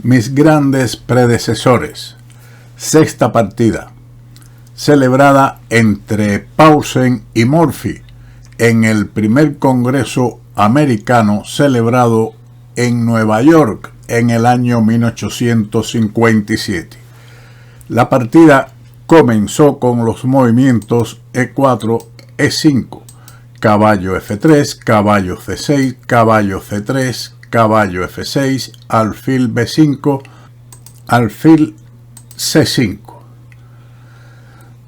Mis grandes predecesores. Sexta partida, celebrada entre Paulsen y Murphy en el primer Congreso americano celebrado en Nueva York en el año 1857. La partida comenzó con los movimientos E4, E5, caballo F3, caballo C6, caballo C3, caballo F6, alfil B5, alfil C5.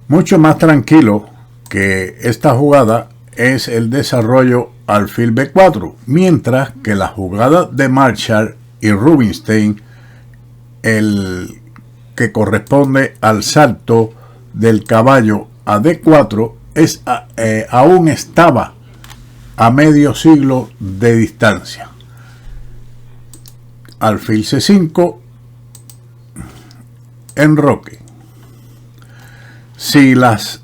Mucho más tranquilo que esta jugada es el desarrollo alfil B4, mientras que la jugada de Marshall y Rubinstein, el que corresponde al salto del caballo a D4, aún estaba a medio siglo de distancia. Alfil C5, enroque. Si las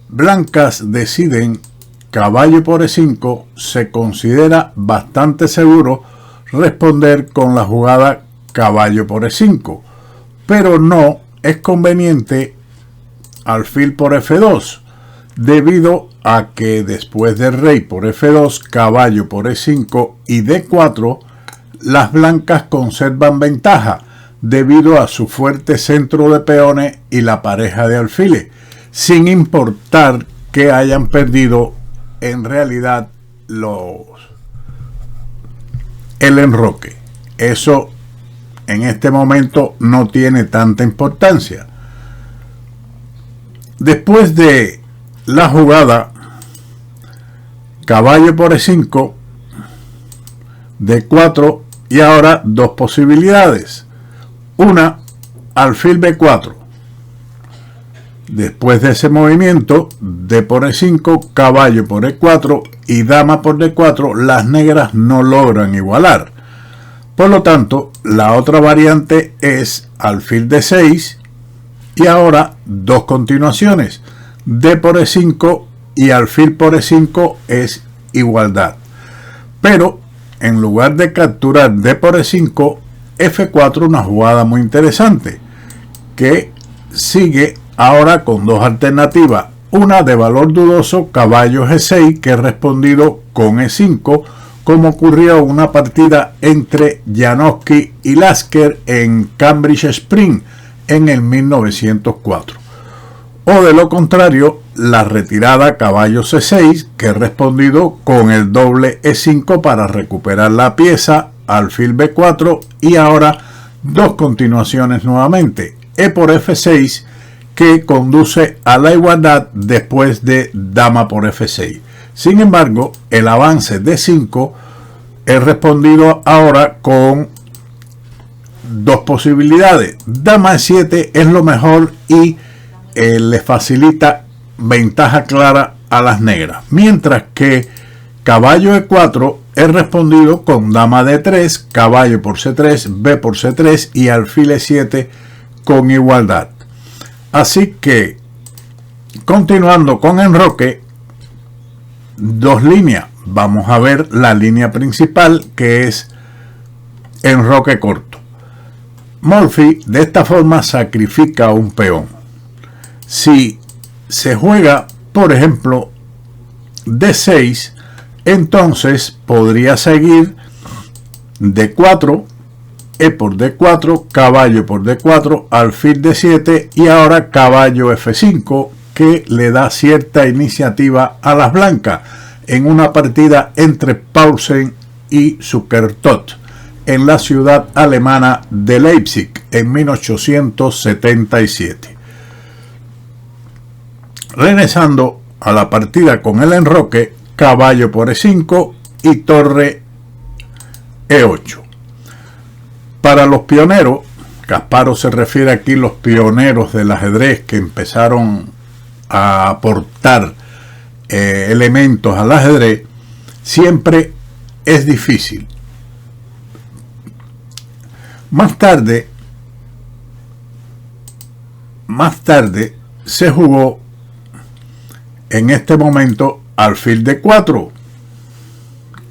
blancas deciden caballo por E5, se considera bastante seguro responder con la jugada caballo por E5, pero no es conveniente alfil por F2, debido a que después del rey por F2, caballo por E5 y D4, las blancas conservan ventaja debido a su fuerte centro de peones y la pareja de alfiles, sin importar que hayan perdido en realidad el enroque. Eso en este momento no tiene tanta importancia. Después de la jugada caballo por E5, D4, y ahora dos posibilidades. Una, alfil B4. Después de ese movimiento, D por E5, caballo por E4 y dama por D4, las negras no logran igualar. Por lo tanto, la otra variante es alfil D6 y ahora dos continuaciones. D por E5 y alfil por E5 es igualdad. Pero en lugar de capturar D por E5, F4, una jugada muy interesante, que sigue ahora con dos alternativas. Una de valor dudoso, caballo G6, que es respondido con E5, como ocurrió en una partida entre Janowski y Lasker en Cambridge Spring en el 1904. O de lo contrario, la retirada caballo C6, que es respondido con el doble E5 para recuperar la pieza, alfil B4 y ahora dos continuaciones nuevamente, E por F6, que conduce a la igualdad después de dama por F6. Sin embargo, el avance D5 es respondido ahora con dos posibilidades. Dama E7 es lo mejor y le facilita ventaja clara a las negras, mientras que caballo E4 es respondido con dama D3, caballo por C3, B por C3 y alfil E7 con igualdad. Así que, continuando con enroque, dos líneas. Vamos a ver la línea principal, que es enroque corto. Murphy de esta forma sacrifica un peón. Si se juega, por ejemplo, D6, entonces podría seguir D4, E por D4, caballo por D4, alfil D7 y ahora caballo F5, que le da cierta iniciativa a las blancas en una partida entre Paulsen y Zukertort en la ciudad alemana de Leipzig en 1877. Regresando a la partida con el enroque, caballo por E5 y torre E8. Para los pioneros, Kasparov se refiere aquí a los pioneros del ajedrez que empezaron a aportar elementos al ajedrez, siempre es difícil. Más tarde se jugó en este momento alfil D4,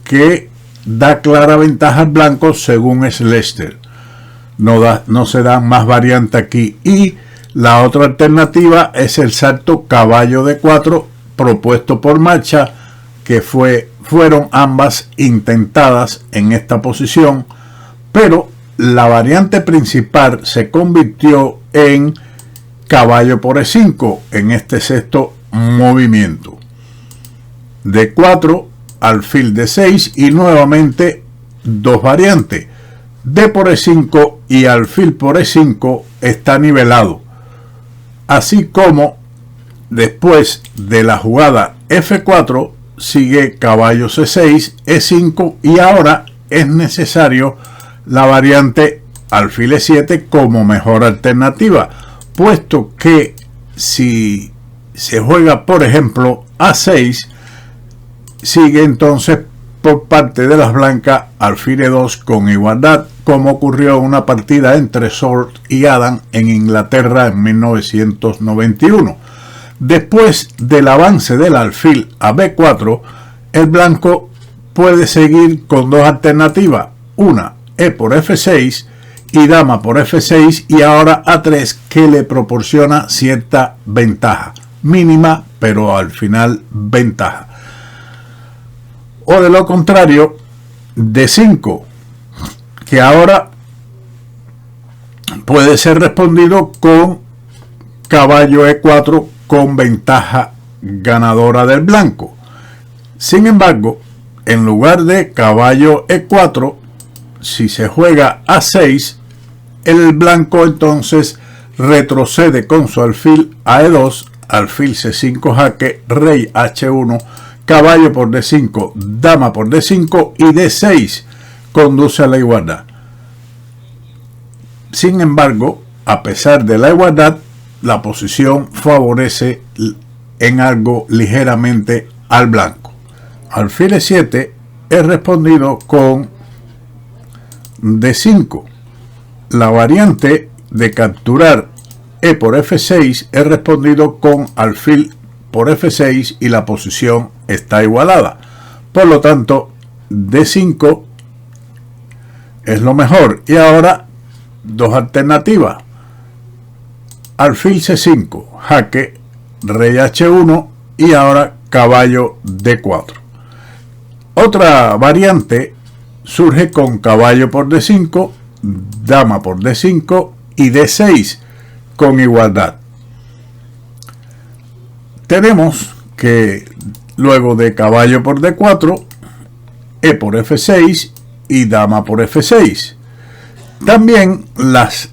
que da clara ventaja al blanco según Schlesinger. no se dan más variantes aquí. Y la otra alternativa es el salto caballo de 4 propuesto por Marcha, que fueron ambas intentadas en esta posición, pero la variante principal se convirtió en caballo por E5 en este sexto movimiento. De 4, alfil de 6 y nuevamente dos variantes. D por E5 y alfil por E5 está nivelado. Así como después de la jugada F4 sigue caballo C6, E5 y ahora es necesario la variante alfil E7 como mejor alternativa, puesto que si se juega por ejemplo A6, sigue entonces por parte de las blancas alfil E2 con igualdad, como ocurrió en una partida entre Swords y Adam en Inglaterra en 1991. Después del avance del alfil a B4, el blanco puede seguir con dos alternativas, una E por F6 y dama por F6 y ahora A3, que le proporciona cierta ventaja, mínima pero al final ventaja. O de lo contrario, D5, que ahora puede ser respondido con caballo E4 con ventaja ganadora del blanco. Sin embargo, en lugar de caballo E4, si se juega A6, el blanco entonces retrocede con su alfil a E2, alfil C5 jaque, rey H1, caballo por D5, dama por D5 y D6 conduce a la igualdad. Sin embargo, a pesar de la igualdad, la posición favorece en algo ligeramente al blanco. Alfil E7 es respondido con D5. La variante de capturar E por F6 es respondido con alfil por F6 y la posición está igualada. Por lo tanto, D5 es lo mejor. Y ahora dos alternativas. Alfil C5, jaque, rey H1 y ahora caballo D4. Otra variante surge con caballo por D5, dama por D5 y D6 con igualdad. Tenemos que luego de caballo por D4, E por F6 y dama por F6. También las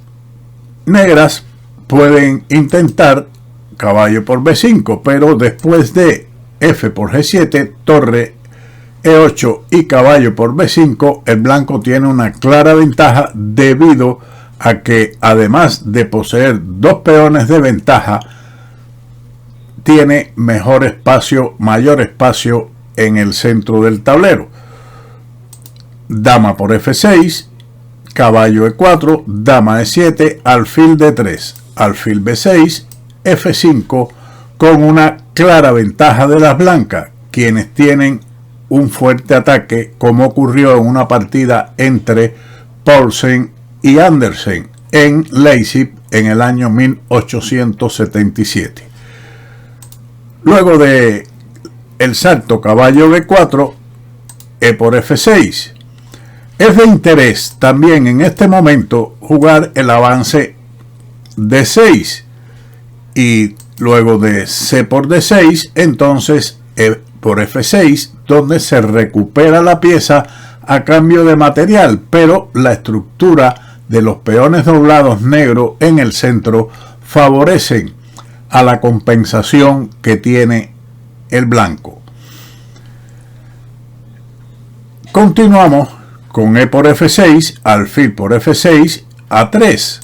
negras pueden intentar caballo por B5, pero después de F por G7, torre E8 y caballo por B5, el blanco tiene una clara ventaja debido a que además de poseer dos peones de ventaja, tiene mayor espacio en el centro del tablero. Dama por F6, caballo E4, dama E7, alfil D3, alfil B6, F5, con una clara ventaja de las blancas, quienes tienen un fuerte ataque, como ocurrió en una partida entre Paulsen y Andersen en Leipzig en el año 1877. Luego de el salto caballo B4, E por F6. Es de interés también en este momento jugar el avance D6 y luego de C por D6, entonces E por F6, donde se recupera la pieza a cambio de material, pero la estructura de los peones doblados negros en el centro favorecen a la compensación que tiene el blanco. Continuamos con E por F6, alfil por F6, A3.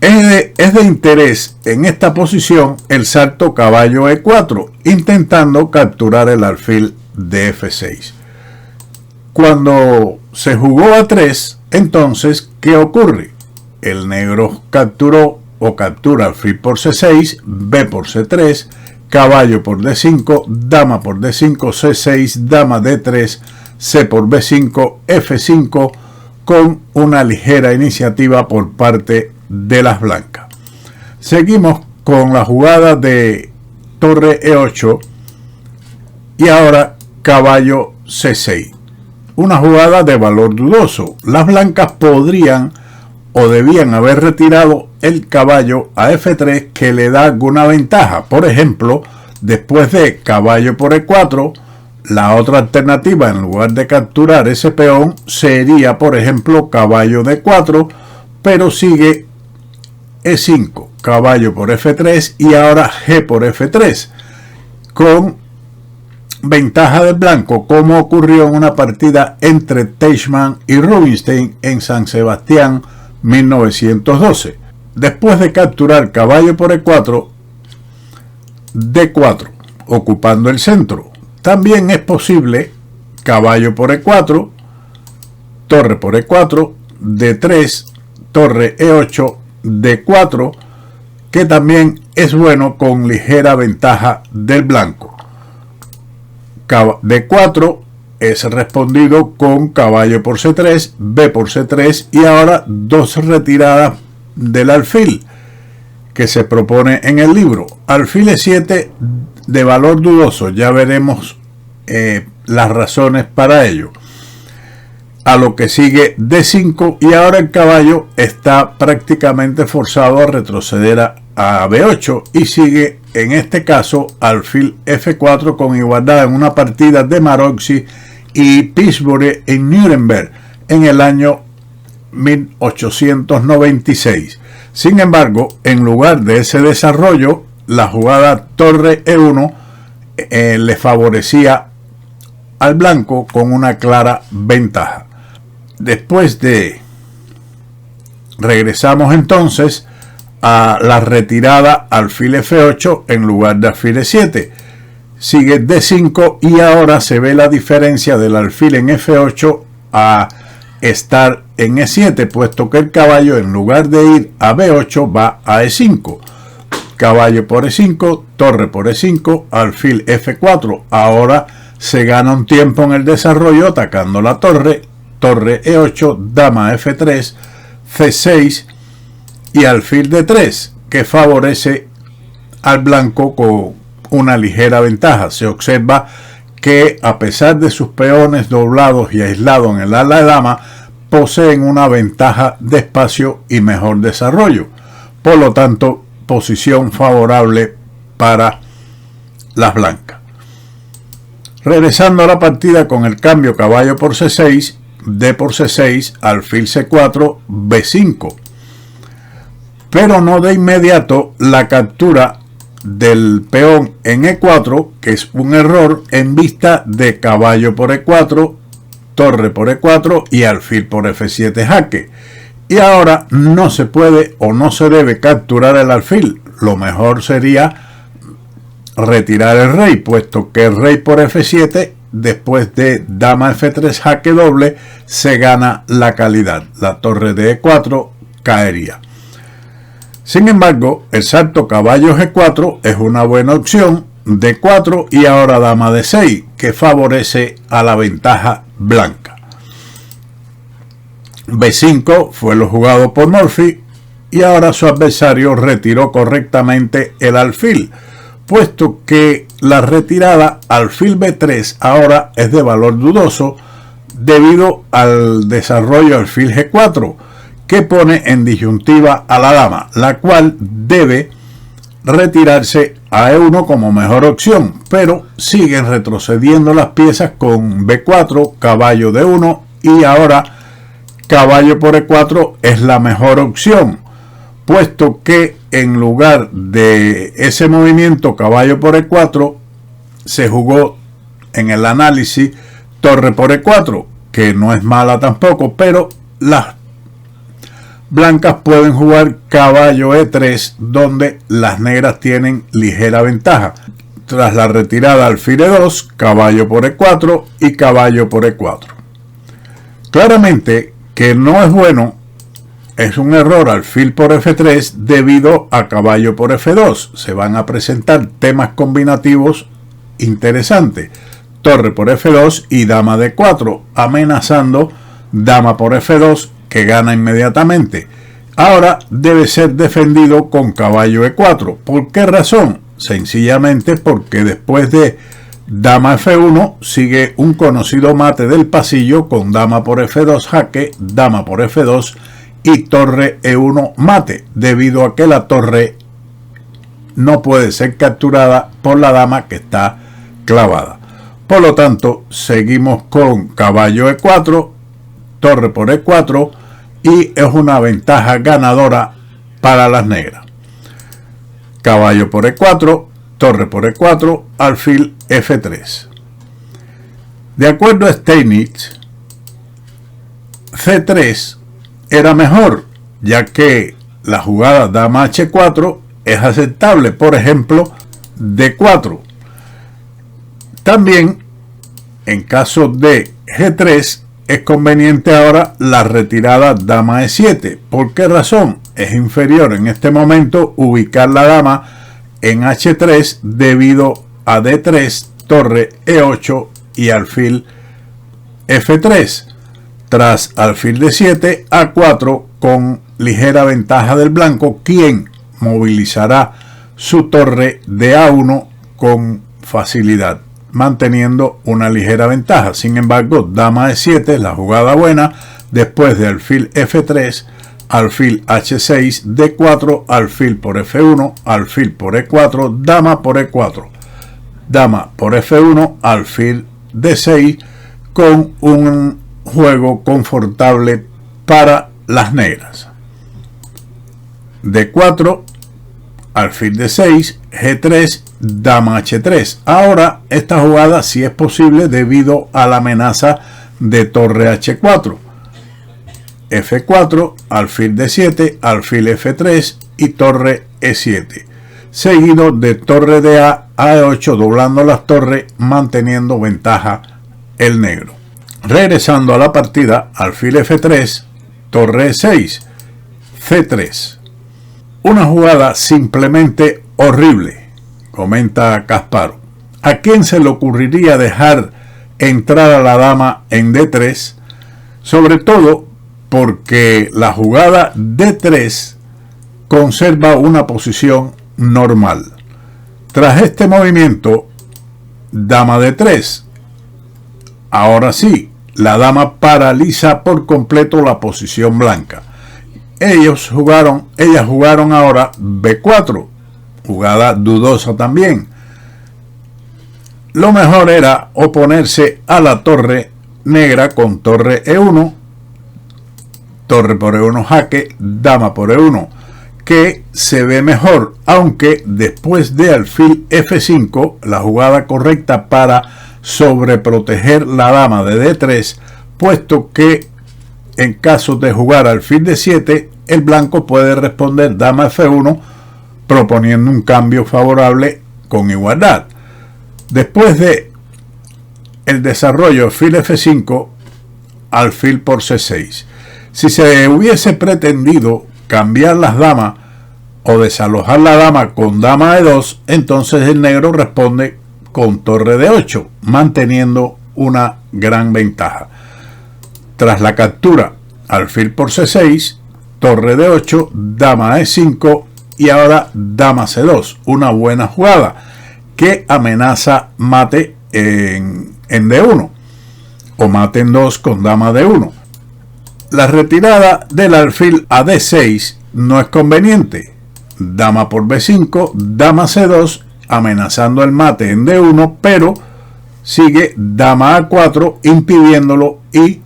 Es de interés en esta posición el salto caballo E4, intentando capturar el alfil de F6. Cuando se jugó A3, entonces, ¿qué ocurre? El negro capturó o captura alfil por C6, B por C3, caballo por D5, dama por D5, C6, dama D3, C por B5, F5, con una ligera iniciativa por parte de las blancas. Seguimos con la jugada de torre E8 y ahora caballo C6. Una jugada de valor dudoso. Las blancas podrían o debían haber retirado el caballo a F3 que le da alguna ventaja. Por ejemplo, después de caballo por E4, la otra alternativa en lugar de capturar ese peón sería, por ejemplo, caballo D4, pero sigue E5, caballo por F3 y ahora G por F3, con ventaja del blanco, como ocurrió en una partida entre Teichmann y Rubinstein en San Sebastián 1912. Después de capturar caballo por E4, D4, ocupando el centro. También es posible caballo por E4, torre por E4, D3, torre E8, D4, que también es bueno con ligera ventaja del blanco. D4 es respondido con caballo por C3, B por C3 y ahora dos retiradas del alfil que se propone en el libro. Alfil E7 de valor dudoso, ya veremos las razones para ello. A lo que sigue D5 y ahora el caballo está prácticamente forzado a retroceder a B8 y sigue en este caso alfil F4 con igualdad en una partida de Maroczy y Pillsbury en Nuremberg en el año 1896. Sin embargo, en lugar de ese desarrollo, la jugada torre E1 le favorecía al blanco con una clara ventaja. Después de regresamos entonces a la retirada alfil F8 en lugar de alfil E7. Sigue D5 y ahora se ve la diferencia del alfil en F8 a estar en E7, puesto que el caballo en lugar de ir a B8 va a E5. Caballo por E5, torre por E5, alfil F4. Ahora se gana un tiempo en el desarrollo atacando la torre, torre E8, dama F3, C6 y alfil D3, que favorece al blanco con una ligera ventaja. Se observa que a pesar de sus peones doblados y aislados en el ala de dama, poseen una ventaja de espacio y mejor desarrollo. Por lo tanto, posición favorable para las blancas. Regresando a la partida con el cambio caballo por C6, D por C6, alfil C4, B5. Pero no de inmediato la captura del peón en E4, que es un error en vista de caballo por E4, torre por E4 y alfil por F7 jaque. Y ahora no se puede o no se debe capturar el alfil. Lo mejor sería retirar el rey, puesto que el rey por F7 después de dama F3 jaque doble se gana la calidad. La torre de E4 caería. Sin embargo, el salto caballo G4 es una buena opción, D4 y ahora dama D6, que favorece a la ventaja blanca. B5 fue lo jugado por Murphy y ahora su adversario retiró correctamente el alfil, puesto que la retirada alfil B3 ahora es de valor dudoso debido al desarrollo alfil G4, que pone en disyuntiva a la dama, la cual debe retirarse a E1 como mejor opción, pero siguen retrocediendo las piezas con B4, caballo D1 y ahora caballo por E4 es la mejor opción, puesto que en lugar de ese movimiento caballo por E4 se jugó en el análisis torre por E4, que no es mala tampoco, pero las blancas pueden jugar caballo E3, donde las negras tienen ligera ventaja. Tras la retirada alfil E2, caballo por E4 y caballo por E4. Claramente que no es bueno, es un error alfil por F3 debido a caballo por F2. Se van a presentar temas combinativos interesantes. Torre por F2 y dama D4, amenazando dama por F2, que gana inmediatamente. Ahora debe ser defendido con caballo E4. ¿Por qué razón? Sencillamente porque después de dama F1 sigue un conocido mate del pasillo con dama por F2 jaque, dama por F2 y torre E1 mate, debido a que la torre no puede ser capturada por la dama que está clavada. Por lo tanto, seguimos con caballo E4, torre por E4, y es una ventaja ganadora para las negras. Caballo por E4, torre por E4, alfil F3. De acuerdo a Steinitz, C3 era mejor, ya que la jugada dama H4 es aceptable. Por ejemplo, D4. También, en caso de G3, es conveniente ahora la retirada dama E7. ¿Por qué razón? Es inferior en este momento ubicar la dama en H3 debido a D3, torre E8 y alfil F3. Tras alfil D7, A4 con ligera ventaja del blanco, quien movilizará su torre de A1 con facilidad, manteniendo una ligera ventaja. Sin embargo, dama E7 es la jugada buena. Después de alfil F3, alfil H6, D4, alfil por F1, alfil por E4, dama por E4, dama por F1, alfil D6, con un juego confortable para las negras. D4, alfil D6, G3, dama H3. Ahora esta jugada sí es posible debido a la amenaza de torre H4. F4, alfil D7, alfil F3 y torre E7, seguido de torre de A a E8, doblando las torres, manteniendo ventaja el negro. Regresando a la partida, alfil F3, torre E6, C3. Una jugada simplemente horrible, comenta Kasparov. ¿A quién se le ocurriría dejar entrar a la dama en D3? Sobre todo porque la jugada D3 conserva una posición normal. Tras este movimiento, dama D3. Ahora sí, la dama paraliza por completo la posición blanca. Ellas jugaron ahora B4, jugada dudosa también. Lo mejor era oponerse a la torre negra con torre E1, torre por E1 jaque, dama por E1, que se ve mejor, aunque después de alfil F5, la jugada correcta para sobreproteger la dama de D3, puesto que en caso de jugar alfil D7, el blanco puede responder dama F1, proponiendo un cambio favorable con igualdad. Después de el desarrollo alfil F5, alfil por C6. Si se hubiese pretendido cambiar las damas o desalojar la dama con dama E2, entonces el negro responde con torre D8, manteniendo una gran ventaja. Tras la captura, alfil por C6, torre D8, dama E5 y ahora dama C2, una buena jugada que amenaza mate en D1 o mate en 2 con dama D1. La retirada del alfil a D6 no es conveniente. Dama por B5, dama C2, amenazando el mate en D1, pero sigue dama A4 impidiéndolo y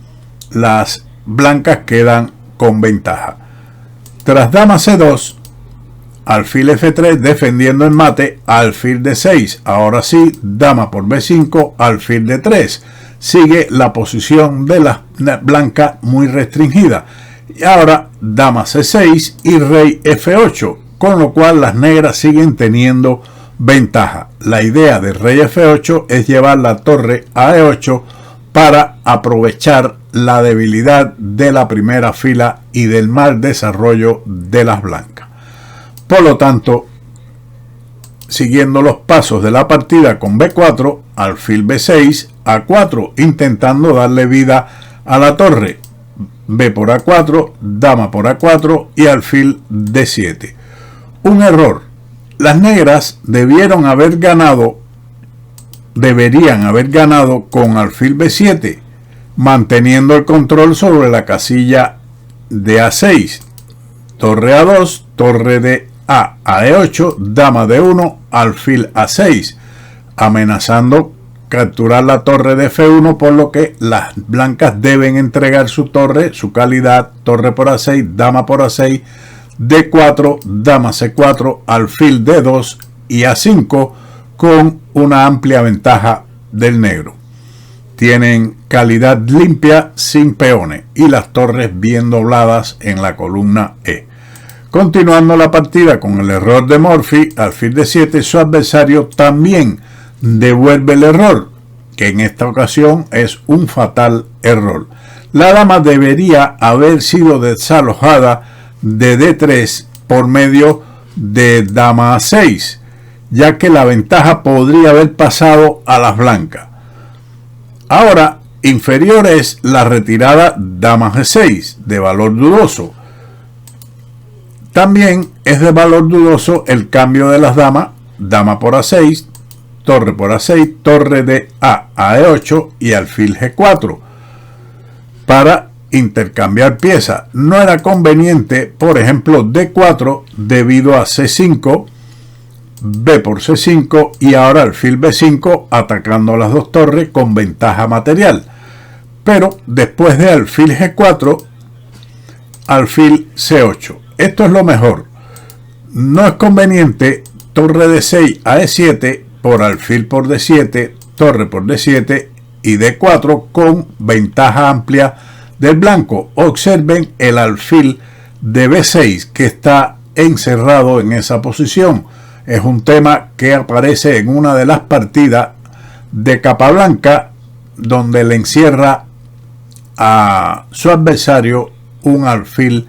las blancas quedan con ventaja. Tras dama C2, alfil F3 defendiendo el mate, alfil D6. Ahora sí, dama por B5, alfil D3. Sigue la posición de la blanca muy restringida. Y ahora dama C6 y rey F8, con lo cual las negras siguen teniendo ventaja. La idea de rey F8 es llevar la torre a E8 para aprovechar la debilidad de la primera fila y del mal desarrollo de las blancas. Por lo tanto, siguiendo los pasos de la partida con B4, alfil B6, A4, intentando darle vida a la torre. B por A4, dama por A4 y alfil D7. Un error. Las negras deberían haber ganado con alfil B7, manteniendo el control sobre la casilla de A6, torre A2, torre de A E8, dama D1, alfil A6, amenazando capturar la torre de F1, por lo que las blancas deben entregar su torre, su calidad, torre por A6, dama por A6, D4, dama C4, alfil D2 y A5, con una amplia ventaja del negro. Tienen calidad limpia sin peones y las torres bien dobladas en la columna E. Continuando la partida con el error de Murphy, alfil D7, su adversario también devuelve el error, que en esta ocasión es un fatal error. La dama debería haber sido desalojada de D3 por medio de dama A6, ya que la ventaja podría haber pasado a las blancas. Ahora, inferior es la retirada dama G6, de valor dudoso. También es de valor dudoso el cambio de las damas, dama por A6, torre por A6, torre de A E8 y alfil G4, para intercambiar piezas. No era conveniente, por ejemplo, D4 debido a C5, B por C5 y ahora alfil B5 atacando las dos torres con ventaja material. Pero después de alfil G4, alfil C8. Esto es lo mejor. No es conveniente torre D6 a E7 por alfil por D7, torre por D7 y D4 con ventaja amplia del blanco. Observen el alfil de B6 que está encerrado en esa posición. Es un tema que aparece en una de las partidas de Capablanca, donde le encierra a su adversario un alfil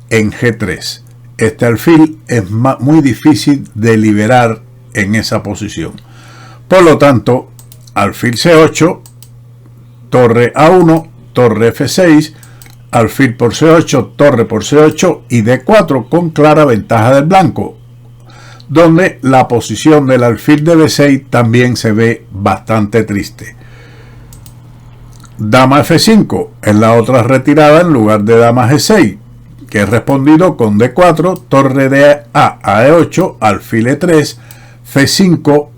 en G3. Este alfil es muy difícil de liberar en esa posición. Por lo tanto, alfil C8, torre A1, torre F6, alfil por C8, torre por C8 y D4 con clara ventaja del blanco, donde la posición del alfil de B6 también se ve bastante triste. Dama F5 es la otra retirada en lugar de dama G6, que es respondido con D4, torre de A E8, alfil E3, C5,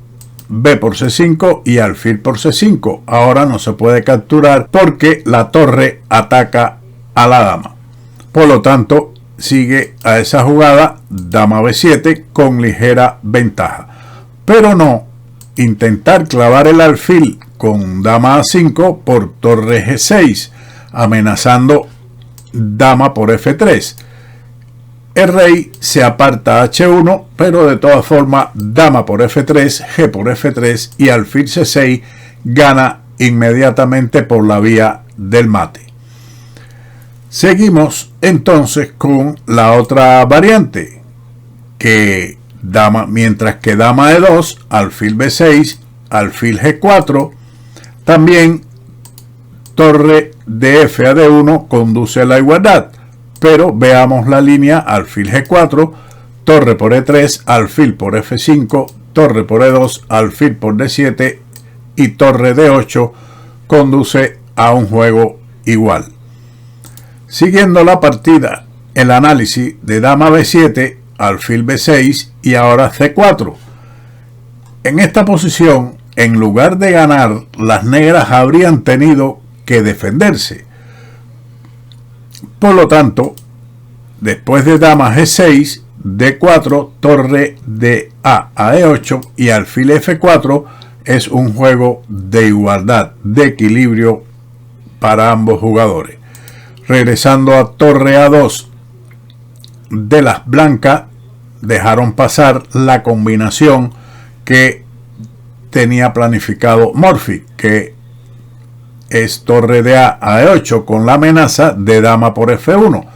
B por C5 y alfil por C5. Ahora no se puede capturar porque la torre ataca a la dama. Por lo tanto, sigue a esa jugada dama B7 con ligera ventaja. Pero no intentar clavar el alfil con dama A5 por torre G6, amenazando dama por F3. El rey se aparta a H1, pero de todas formas dama por F3, G por F3 y alfil C6 gana inmediatamente por la vía del mate. Seguimos entonces con la otra variante, que mientras que dama E2, alfil B6, alfil G4, también torre de F a D1 conduce a la igualdad. Pero veamos la línea alfil G4, torre por E3, alfil por F5, torre por E2, alfil por D7 y torre D8 conduce a un juego igual. Siguiendo la partida, el análisis de dama B7, alfil B6 y ahora C4. En esta posición, en lugar de ganar, las negras habrían tenido que defenderse. Por lo tanto, después de dama G6, D4, torre de A E8 y alfil F4 es un juego de igualdad, de equilibrio para ambos jugadores. Regresando a torre A2 de las blancas, dejaron pasar la combinación que tenía planificado Murphy, que es torre de A E8 con la amenaza de dama por F1.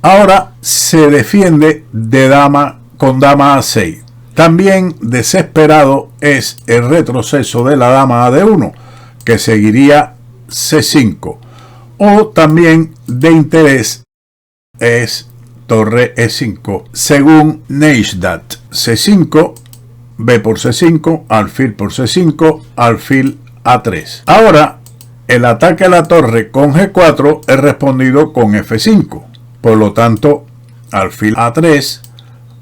Ahora se defiende de dama con dama A6. También desesperado es el retroceso de la dama a D1, que seguiría C5. O también de interés es torre E5, según Neistat. C5, B por C5, alfil por C5, alfil A3. Ahora, el ataque a la torre con G4 es respondido con F5. Por lo tanto, alfil A3,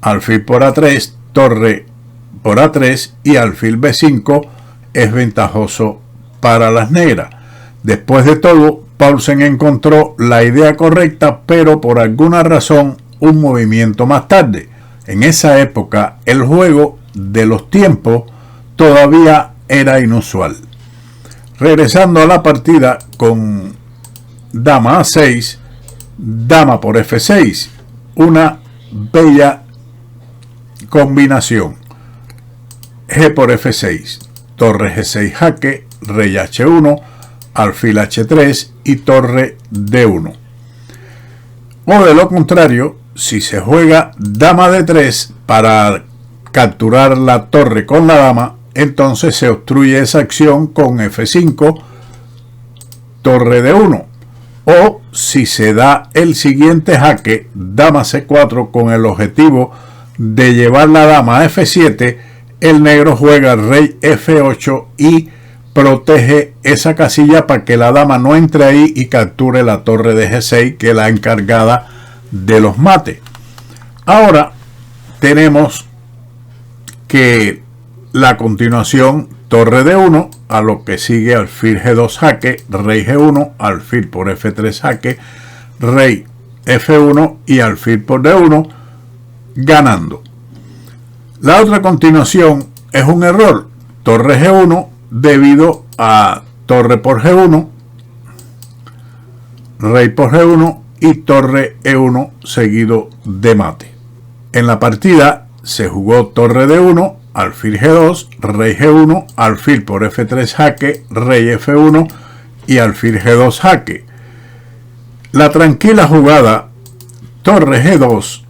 alfil por A3, torre por A3 y alfil B5 es ventajoso para las negras. Después de todo, Paulsen encontró la idea correcta, pero por alguna razón un movimiento más tarde. En esa época, el juego de los tiempos todavía era inusual. Regresando a la partida con dama A6, dama por F6, una bella combinación. G por F6, torre G6 jaque, rey H1, alfil H3 y torre D1. O de lo contrario, si se juega dama D3 para capturar la torre con la dama, entonces se obstruye esa acción con F5, torre D1. O si se da el siguiente jaque, dama C4, con el objetivo de llevar la dama a F7, el negro juega rey F8 y protege esa casilla para que la dama no entre ahí y capture la torre de G6, que es la encargada de los mates. Ahora tenemos que la continuación, torre D1, a lo que sigue alfil G2 jaque, rey G1, alfil por F3 jaque, rey F1 y alfil por D1, ganando. La otra continuación es un error, torre G1, debido a torre por G1, rey por G1 y torre E1 seguido de mate. En la partida se jugó torre D1, alfil G2, rey G1, alfil por F3 jaque, rey F1 y alfil G2 jaque. La tranquila jugada torre G2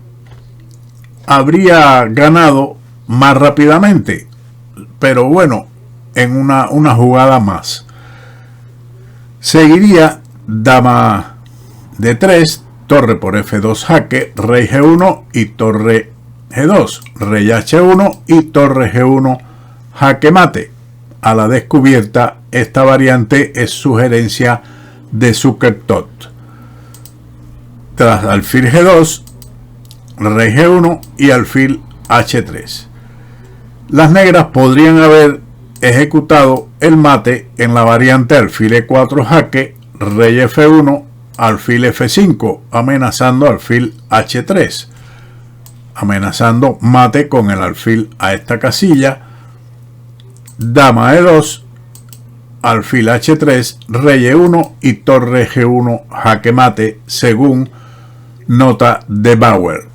habría ganado más rápidamente, pero bueno, en una jugada más. Seguiría dama D3, torre por F2 jaque, rey G1 y torre G2, rey H1 y torre G1 jaque mate. A la descubierta, esta variante es sugerencia de Zukertort. Tras alfil G2, rey G1 y alfil H3. Las negras podrían haber ejecutado el mate en la variante alfil E4 jaque, rey F1, alfil F5, amenazando alfil H3, amenazando mate con el alfil a esta casilla, dama E2, alfil H3, rey E1 y torre G1 jaque mate, según nota de Bauer.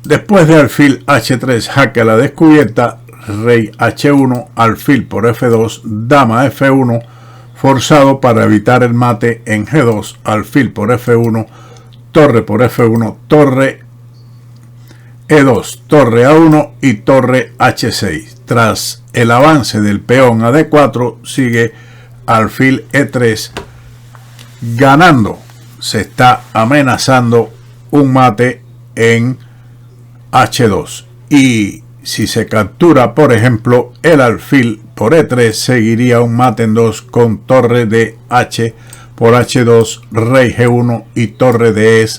Después de alfil H3 jaque a la descubierta, rey H1, alfil por F2, dama F1, forzado para evitar el mate en G2, alfil por F1, torre por F1, torre E2, torre A1 y torre H6. Tras el avance del peón a D4, sigue alfil E3, ganando. Se está amenazando un mate en H2. Y si se captura, por ejemplo, el alfil por E3, seguiría un mate en 2 con torre de H por H2, rey G1 y torre de E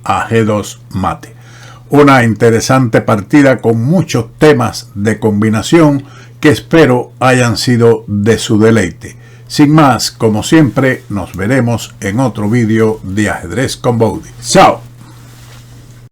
a G2 mate. Una interesante partida con muchos temas de combinación que espero hayan sido de su deleite. Sin más, como siempre, nos veremos en otro vídeo de Ajedrez con Bowdy. ¡Chao!